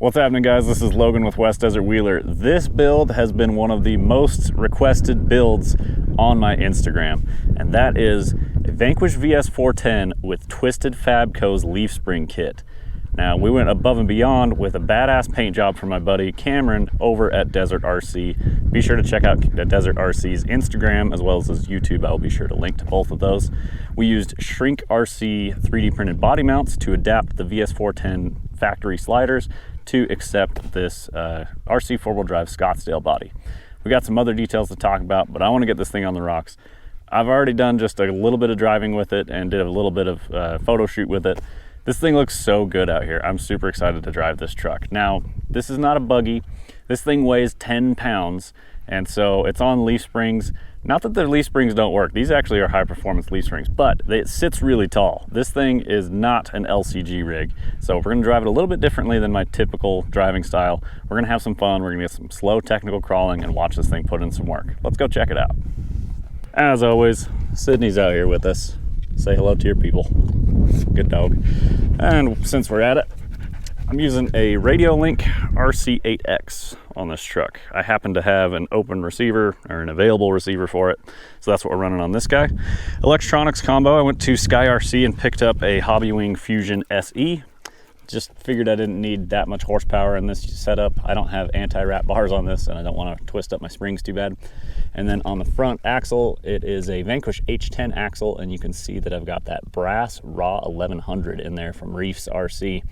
What's happening, guys? This is Logan with West Desert Wheeler. This build has been one of the most requested builds on my Instagram, and that is a Vanquish VS4-10 with twisted Fab Co's leaf spring kit. Now, we went above and beyond with a badass paint job for my buddy Cameron over at Desert RC. Be sure to check out Desert RC's Instagram as well as his YouTube. I'll be sure to link to both of those. We used Shrink RC 3D printed body mounts to adapt the VS4-10 factory sliders to accept this RC four-wheel drive Scottsdale body. We got some other details to talk about, but I want to get this thing on the rocks. I've already done just a little bit of driving with it and did a little bit of photo shoot with it. This thing looks so good out here. I'm super excited to drive this truck. Now, this is not a buggy. This thing weighs 10 pounds, and so it's on leaf springs. Not that the leaf springs don't work. These actually are high performance leaf springs, but it sits really tall. This thing is not an LCG rig. So we're gonna drive it a little bit differently than my typical driving style. We're gonna have some fun. We're gonna get some slow technical crawling and watch this thing put in some work. Let's go check it out. As always, Sydney's out here with us. Say hello to your people. Good dog. And since we're at it, I'm using a Radiolink RC8X on this truck. I happen to have an open receiver or an available receiver for it, so that's what we're running on this guy. Electronics combo, I went to Sky RC and picked up a Hobbywing Fusion SE. Just figured I didn't need that much horsepower in this setup. I don't have anti-wrap bars on this and I don't want to twist up my springs too bad. And then on the front axle, it is a Vanquish H10 axle, and you can see that I've got that brass raw 1100 in there from Reefs RC.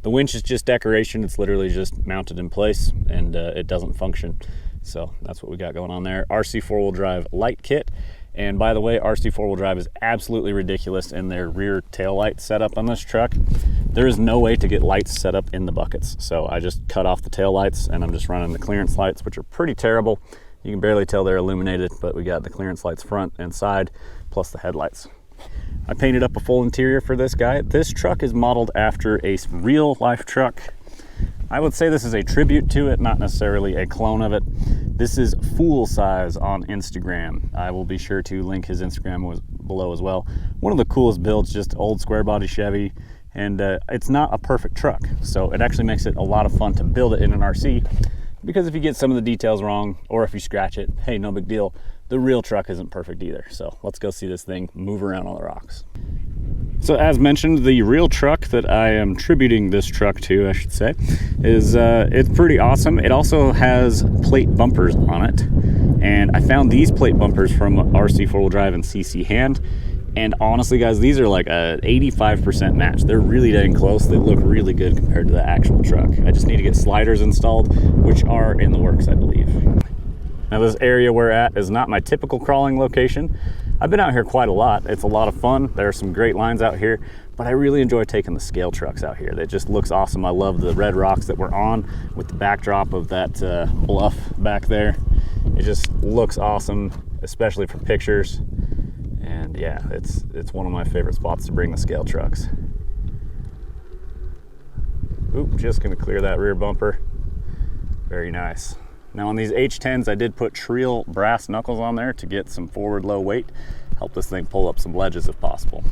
The winch is just decoration. It's literally just mounted in place and it doesn't function. So that's what we got going on there. RC four-wheel drive light kit. And by the way, RC four-wheel drive is absolutely ridiculous in their rear tail light setup on this truck. There is no way to get lights set up in the buckets. So I just cut off the tail lights and I'm just running the clearance lights, which are pretty terrible. You can barely tell they're illuminated, but we got the clearance lights front and side, plus the headlights. I painted up a full interior for this guy. This truck is modeled after a real life truck. I would say this is a tribute to it, not necessarily a clone of it. This is Fool Size on Instagram. I will be sure to link his Instagram below as well. One of the coolest builds, just old square body Chevy, and it's not a perfect truck. So it actually makes it a lot of fun to build it in an RC, because if you get some of the details wrong, or if you scratch it, hey, no big deal. The real truck isn't perfect either. So let's go see this thing move around on the rocks. So as mentioned, the real truck that I am tributing this truck to, I should say, is it's pretty awesome. It also has plate bumpers on it. And I found these plate bumpers from RC four-wheel drive and CC Hand. And honestly, guys, these are like a 85% match. They're really dang close. They look really good compared to the actual truck. I just need to get sliders installed, which are in the works, I believe. Now, this area we're at is not my typical crawling location. I've been out here quite a lot. It's a lot of fun. There are some great lines out here, but I really enjoy taking the scale trucks out here. That just looks awesome. I love the red rocks that we're on with the backdrop of that bluff back there. It just looks awesome, especially for pictures. And yeah, it's one of my favorite spots to bring the scale trucks. Oop, just gonna clear that rear bumper. Very nice. Now on these H10s, I did put Treel brass knuckles on there to get some forward low weight, help this thing pull up some ledges if possible.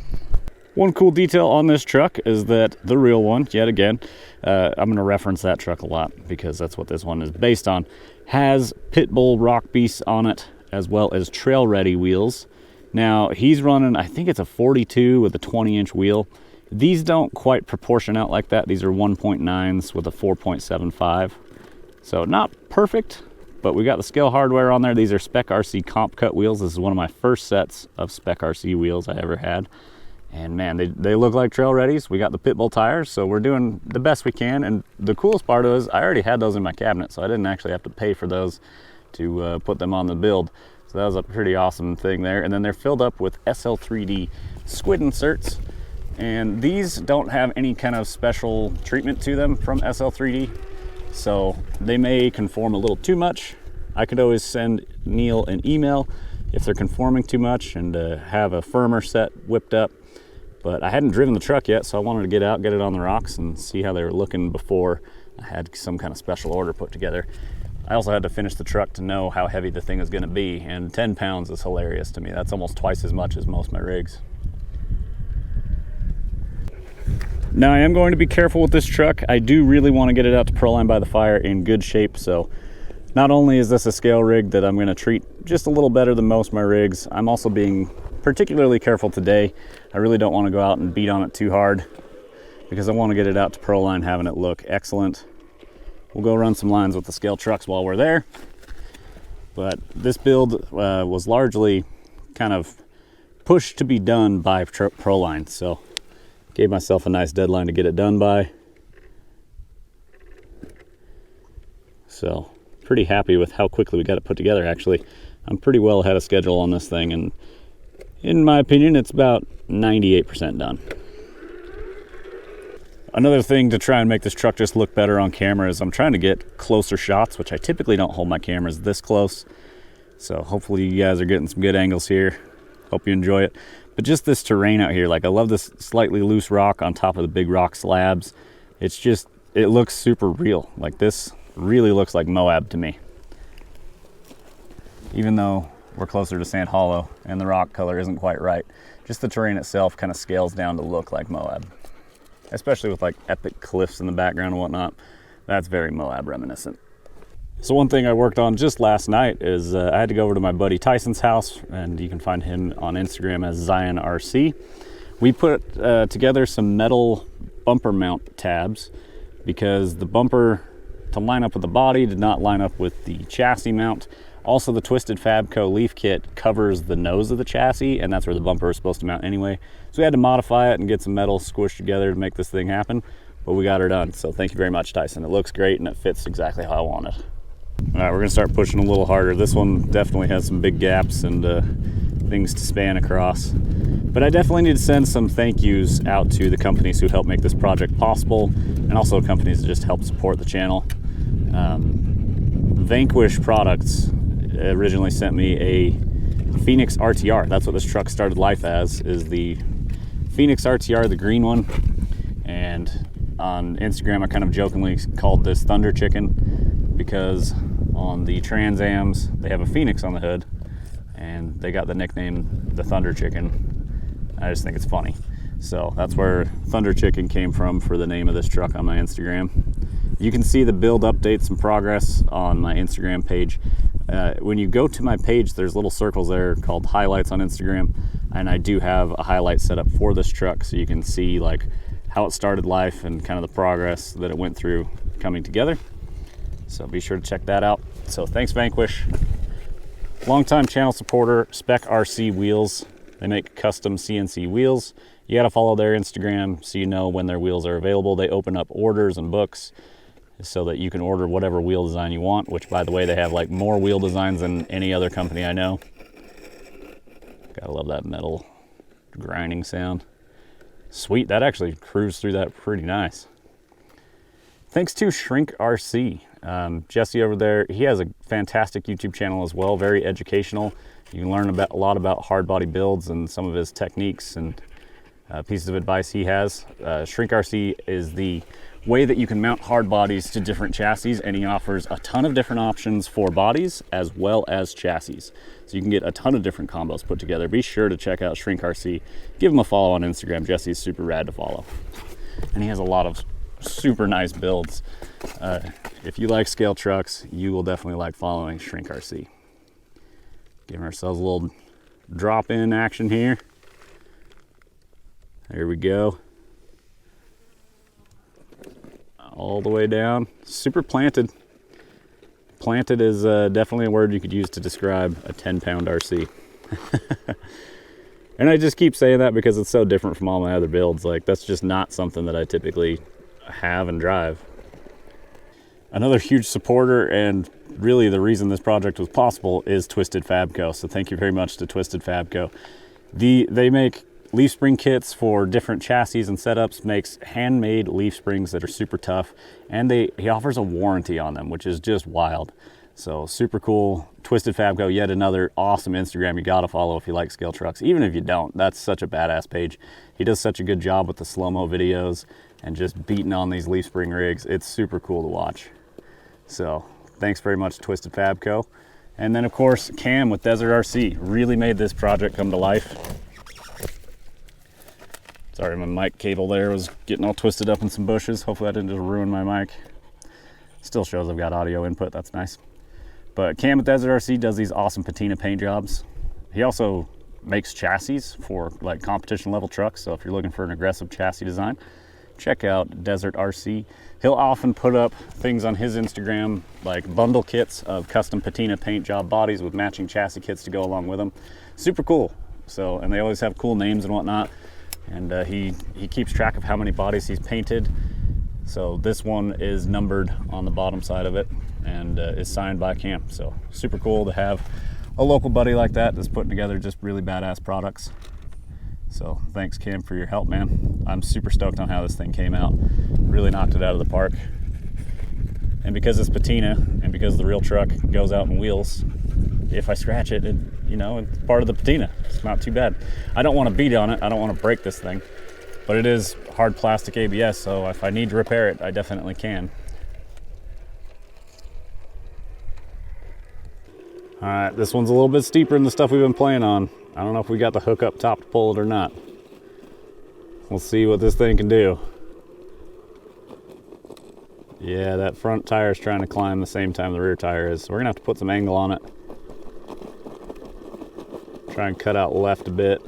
One cool detail on this truck is that the real one, yet again, I'm gonna reference that truck a lot because that's what this one is based on, has Pitbull Rock Beasts on it, as well as Trail Ready wheels. Now he's running, I think it's a 42 with a 20-inch wheel. These don't quite proportion out like that. These are 1.9s with a 4.75. So not perfect, but we got the scale hardware on there. These are Spec RC comp cut wheels. This is one of my first sets of Spec RC wheels I ever had. And man, they look like trail readies. We got the Pitbull tires, so we're doing the best we can. And the coolest part is I already had those in my cabinet, so I didn't actually have to pay for those to put them on the build. So that was a pretty awesome thing there. And then they're filled up with SL3D squid inserts. And these don't have any kind of special treatment to them from SL3D. So they may conform a little too much. I could always send Neil an email if they're conforming too much and have a firmer set whipped up. But I hadn't driven the truck yet, so I wanted to get out, get it on the rocks and see how they were looking before I had some kind of special order put together. I also had to finish the truck to know how heavy the thing is going to be, and 10 pounds is hilarious to me. That's almost twice as much as most of my rigs. Now I am going to be careful with this truck. I do really want to get it out to Proline by the fire in good shape, so not only is this a scale rig that I'm going to treat just a little better than most of my rigs, I'm also being particularly careful today. I really don't want to go out and beat on it too hard because I want to get it out to Proline having it look excellent. We'll go run some lines with the scale trucks while we're there. But this build was largely kind of pushed to be done by Proline, so gave myself a nice deadline to get it done by. So pretty happy with how quickly we got it put together. Actually, I'm pretty well ahead of schedule on this thing, and in my opinion, it's about 98% done. Another thing to try and make this truck just look better on camera is I'm trying to get closer shots, which I typically don't hold my cameras this close. So hopefully you guys are getting some good angles here. Hope you enjoy it. But just this terrain out here, like I love this slightly loose rock on top of the big rock slabs. It's just, it looks super real. Like this really looks like Moab to me. Even though we're closer to Sand Hollow and the rock color isn't quite right, just the terrain itself kind of scales down to look like Moab. Especially with like epic cliffs in the background and whatnot. That's very Moab reminiscent. So one thing I worked on just last night is I had to go over to my buddy Tyson's house, and you can find him on Instagram as Zion RC. We put together some metal bumper mount tabs because the bumper to line up with the body did not line up with the chassis mount. Also, the Twisted Fab Co leaf kit covers the nose of the chassis, and that's where the bumper is supposed to mount anyway. So we had to modify it and get some metal squished together to make this thing happen, but we got her done. So thank you very much, Tyson. It looks great and it fits exactly how I want it. All right, we're gonna start pushing a little harder. This one definitely has some big gaps and things to span across. But I definitely need to send some thank yous out to the companies who helped make this project possible, and also companies that just help support the channel. Vanquish Products originally sent me a Phoenix RTR. That's what this truck started life as, is the Phoenix RTR, the green one. And on Instagram, I kind of jokingly called this Thunder Chicken because on the Trans Ams, they have a Phoenix on the hood, and they got the nickname the Thunder Chicken. I just think it's funny. So that's where Thunder Chicken came from for the name of this truck on my Instagram. You can see the build updates and progress on my Instagram page. When you go to my page, there's little circles there called highlights on Instagram, and I do have a highlight set up for this truck so you can see like how it started life and kind of the progress that it went through coming together. So be sure to check that out. So thanks, Vanquish. Longtime channel supporter, Spec RC Wheels. They make custom CNC wheels. You gotta follow their Instagram so you know when their wheels are available. They open up orders and books so that you can order whatever wheel design you want, which by the way, they have like more wheel designs than any other company I know. Gotta love that metal grinding sound. Sweet, that actually cruised through that pretty nice. Thanks to Shrink RC. Jesse over there, he has a fantastic YouTube channel as well, very educational. You can learn a lot about hard body builds and some of his techniques and pieces of advice he has. Shrink RC is the way that you can mount hard bodies to different chassis, and he offers a ton of different options for bodies as well as chassis. So you can get a ton of different combos put together. Be sure to check out Shrink RC. Give him a follow on Instagram. Jesse's super rad to follow. And he has a lot of super nice builds. If you like scale trucks, you will definitely like following Shrink RC. Giving ourselves a little drop-in action here. There we go. All the way down. Super planted. Planted is definitely a word you could use to describe a 10-pound RC. And I just keep saying that because it's so different from all my other builds. Like, that's just not something that I typically have and drive. Another huge supporter and really the reason this project was possible is Twisted Fab Co. So thank you very much to Twisted Fab Co. They make leaf spring kits for different chassis and setups, makes handmade leaf springs that are super tough, and he offers a warranty on them, which is just wild. So super cool. Twisted Fab Co, yet another awesome Instagram you gotta follow if you like scale trucks. Even if you don't, that's such a badass page. He does such a good job with the slow-mo videos and just beating on these leaf spring rigs. It's super cool to watch. So thanks very much to Twisted Fab Co. And then of course, Cam with Desert RC really made this project come to life. Sorry, my mic cable there was getting all twisted up in some bushes. Hopefully I didn't just ruin my mic. Still shows I've got audio input, that's nice. But Cam at Desert RC does these awesome patina paint jobs. He also makes chassis for like competition level trucks. So if you're looking for an aggressive chassis design, check out Desert RC. He'll often put up things on his Instagram, like bundle kits of custom patina paint job bodies with matching chassis kits to go along with them. Super cool. So, and they always have cool names and whatnot. And he keeps track of how many bodies he's painted. So this one is numbered on the bottom side of it and is signed by Cam. So super cool to have a local buddy like that that's putting together just really badass products. So thanks, Cam, for your help, man. I'm super stoked on how this thing came out. Really knocked it out of the park. And because it's patina and because the real truck goes out in wheels, if I scratch it, you know, it's part of the patina. It's not too bad. I don't want to beat on it. I don't want to break this thing. But it is hard plastic ABS, so if I need to repair it, I definitely can. All right, this one's a little bit steeper than the stuff we've been playing on. I don't know if we got the hook up top to pull it or not. We'll see what this thing can do. Yeah, that front tire is trying to climb the same time the rear tire is. So we're gonna have to put some angle on it. Try and cut out left a bit.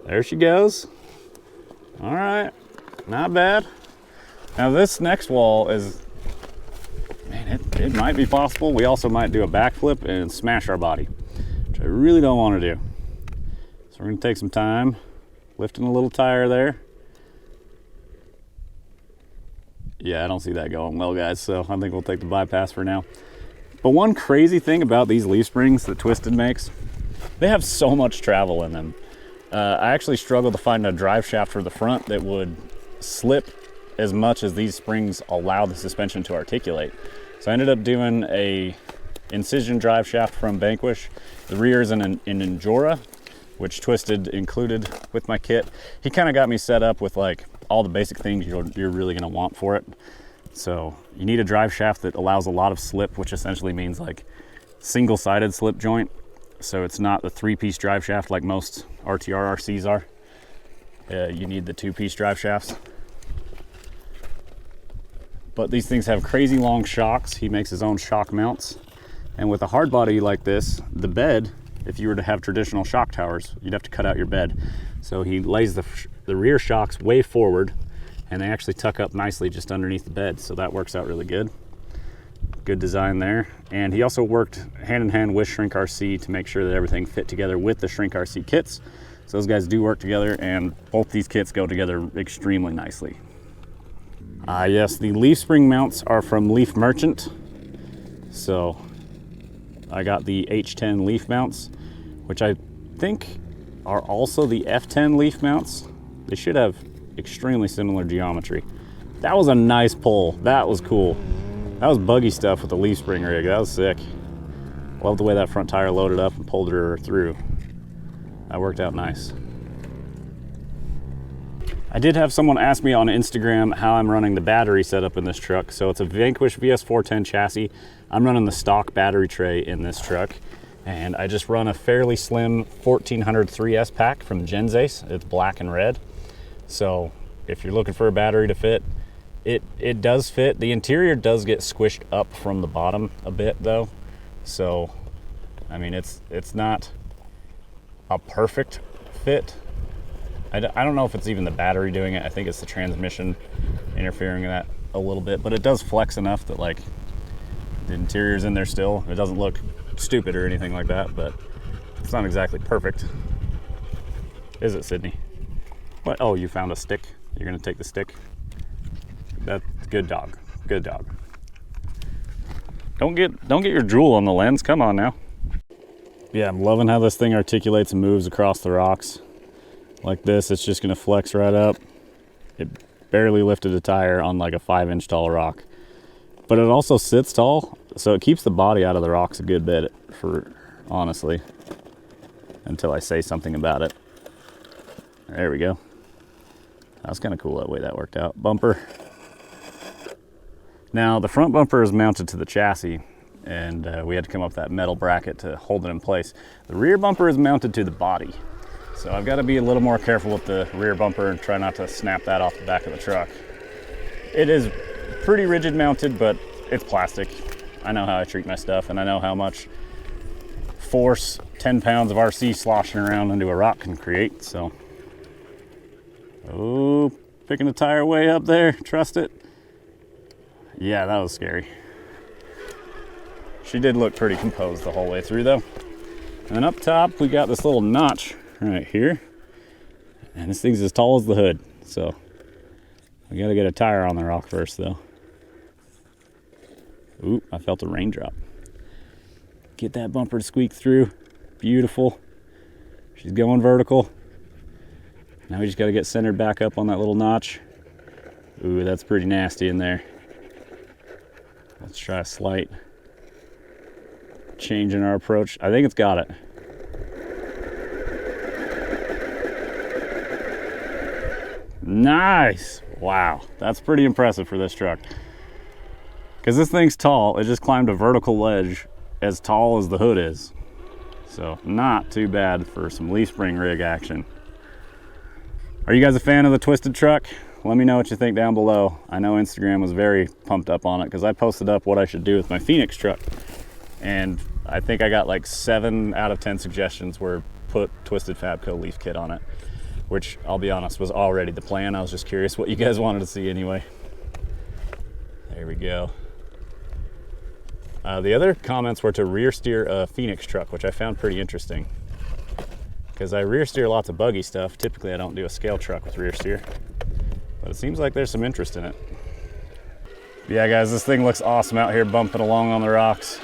There she goes. All right, not bad. Now this next wall is, man, it might be possible. We also might do a backflip and smash our body, which I really don't want to do. So we're gonna take some time, lifting a little tire there. Yeah, I don't see that going well, guys, so I think we'll take the bypass for now. But one crazy thing about these leaf springs that Twisted makes, they have so much travel in them. I actually struggled to find a drive shaft for the front that would slip as much as these springs allow the suspension to articulate. So I ended up doing a incision drive shaft from Vanquish. The rear is an Endura, which Twisted included with my kit. He kind of got me set up with like all the basic things you're really gonna want for it. So you need a drive shaft that allows a lot of slip, which essentially means like single-sided slip joint. So it's not the 3-piece drive shaft like most RTR RCs are. You need the 2-piece drive shafts. But these things have crazy long shocks. He makes his own shock mounts. And with a hard body like this, the bed, if you were to have traditional shock towers, you'd have to cut out your bed. So he lays the rear shocks way forward, and they actually tuck up nicely just underneath the bed. So that works out really good. Good design there. And he also worked hand in hand with Shrink RC to make sure that everything fit together with the Shrink RC kits. So those guys do work together, and both these kits go together extremely nicely. Yes, the leaf spring mounts are from Leaf Merchant. So I got the H10 leaf mounts, which I think are also the F10 leaf mounts. They should have extremely similar geometry. That was a nice pull. That was cool. That was buggy stuff with the leaf spring rig. That was sick. Love the way that front tire loaded up and pulled her through. That worked out nice. I did have someone ask me on Instagram how I'm running the battery setup in this truck. So it's a Vanquish VS4-10 chassis. I'm running the stock battery tray in this truck. And I just run a fairly slim 1400 3S pack from Genzace. It's black and red. So if you're looking for a battery to fit, it does fit. The interior does get squished up from the bottom a bit though. So, I mean, it's not a perfect fit. I don't know if it's even the battery doing it. I think it's the transmission interfering in that a little bit, but it does flex enough that like the interior's in there still. It doesn't look stupid or anything like that, but it's not exactly perfect. Is it, Sydney? What? Oh, you found a stick. You're gonna take the stick. That's good dog. Good dog. Don't get your drool on the lens. Come on now. Yeah, I'm loving how this thing articulates and moves across the rocks. Like this, it's just gonna flex right up. It barely lifted a tire on like a 5-inch tall rock. But it also sits tall, so it keeps the body out of the rocks a good bit, honestly, until I say something about it. There we go. That was kind of cool that way that worked out. Bumper. Now the front bumper is mounted to the chassis, and we had to come up with that metal bracket to hold it in place. The rear bumper is mounted to the body. So I've got to be a little more careful with the rear bumper and try not to snap that off the back of the truck. It is pretty rigid mounted, but it's plastic. I know how I treat my stuff, and I know how much force 10 pounds of RC sloshing around into a rock can create, so. Oh, picking the tire way up there, trust it. Yeah, that was scary. She did look pretty composed the whole way through though. And then up top, we got this little notch right here. And this thing's as tall as the hood, so we gotta get a tire on the rock first though. Ooh, I felt a raindrop. Get that bumper to squeak through. Beautiful. She's going vertical. Now we just got to get centered back up on that little notch. Ooh, that's pretty nasty in there. Let's try a slight change in our approach. I think it's got it. Nice. Wow, that's pretty impressive for this truck. Because this thing's tall, it just climbed a vertical ledge as tall as the hood is. So not too bad for some leaf spring rig action. Are you guys a fan of the twisted truck? Let me know what you think down below. I know Instagram was very pumped up on it because I posted up what I should do with my Phoenix truck. And I think I got like 7 out of 10 suggestions were put twisted Fab Co leaf kit on it, which I'll be honest was already the plan. I was just curious what you guys wanted to see anyway. There we go. The other comments were to rear steer a Phoenix truck, which I found pretty interesting. Because I rear steer lots of buggy stuff. Typically I don't do a scale truck with rear steer, but it seems like there's some interest in it. Yeah guys, this thing looks awesome out here bumping along on the rocks.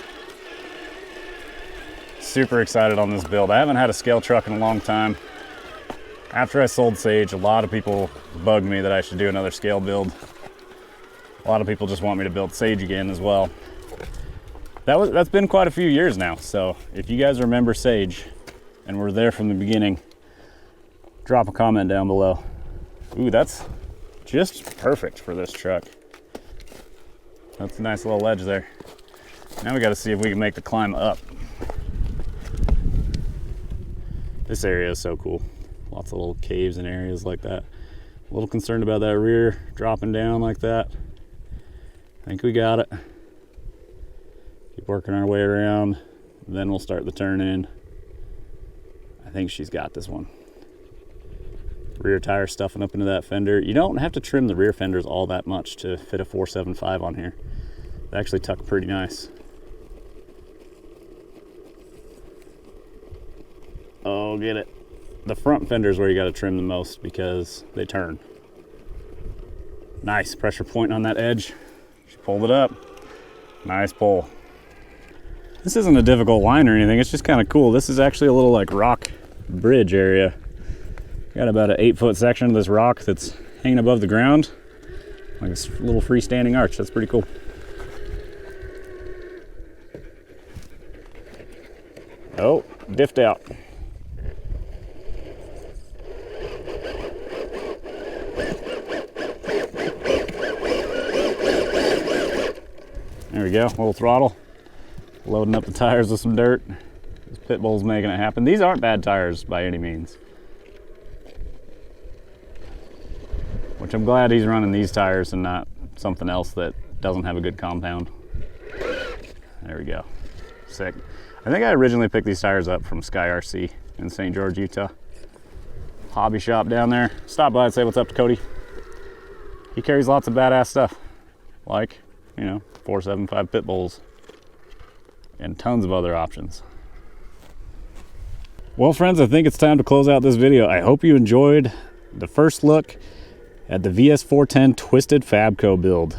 Super excited on this build. I haven't had a scale truck in a long time. After I sold Sage, a lot of people bugged me that I should do another scale build. A lot of people just want me to build Sage again as well. That's been quite a few years now, so if you guys remember Sage and were there from the beginning, drop a comment down below. Ooh, that's just perfect for this truck. That's a nice little ledge there. Now we got to see if we can make the climb up. This area is so cool. Lots of little caves and areas like that. A little concerned about that rear dropping down like that. I think we got it. Keep working our way around, then we'll start the turn in. I think she's got this one. Rear tire stuffing up into that fender. You don't have to trim the rear fenders all that much to fit a 475 on here. They actually tuck pretty nice. Oh, get it. The front fender is where you got to trim the most because they turn. Nice pressure point on that edge. She pulled it up. Nice pull. This isn't a difficult line or anything, it's just kind of cool. This is actually a little like rock bridge area. Got about an 8-foot section of this rock that's hanging above the ground. Like this little freestanding arch, that's pretty cool. Oh, diffed out. There we go, little throttle. Loading up the tires with some dirt. This pit bull's making it happen. These aren't bad tires by any means. Which I'm glad he's running these tires and not something else that doesn't have a good compound. There we go. Sick. I think I originally picked these tires up from Sky RC in St. George, Utah. Hobby shop down there. Stop by and say what's up to Cody. He carries lots of badass stuff. Like, you know, 475 pit bulls. And tons of other options. Well friends, I think it's time to close out this video. I hope you enjoyed the first look at the VS4-10 Twisted Fab Co build.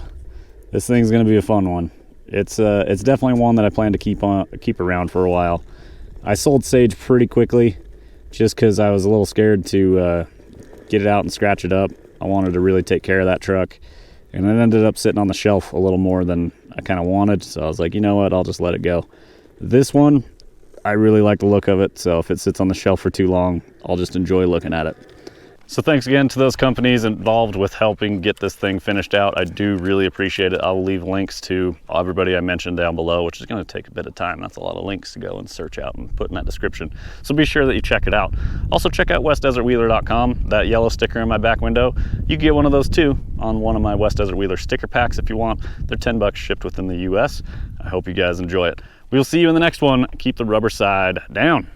This thing's gonna be a fun one. It's definitely one that I plan to keep around for a while. I sold Sage pretty quickly just because I was a little scared to get it out and scratch it up. I wanted to really take care of that truck, and it ended up sitting on the shelf a little more than I kind of wanted, so I was like, you know what, I'll just let it go. This one, I really like the look of it, so if it sits on the shelf for too long, I'll just enjoy looking at it. So thanks again to those companies involved with helping get this thing finished out. I do really appreciate it. I'll leave links to everybody I mentioned down below, which is going to take a bit of time. That's a lot of links to go and search out and put in that description. So be sure that you check it out. Also check out westdesertwheeler.com. That yellow sticker in my back window, you can get one of those too on one of my West Desert Wheeler sticker packs if you want. They're 10 bucks shipped within the US. I hope you guys enjoy it. We'll see you in the next one. Keep the rubber side down.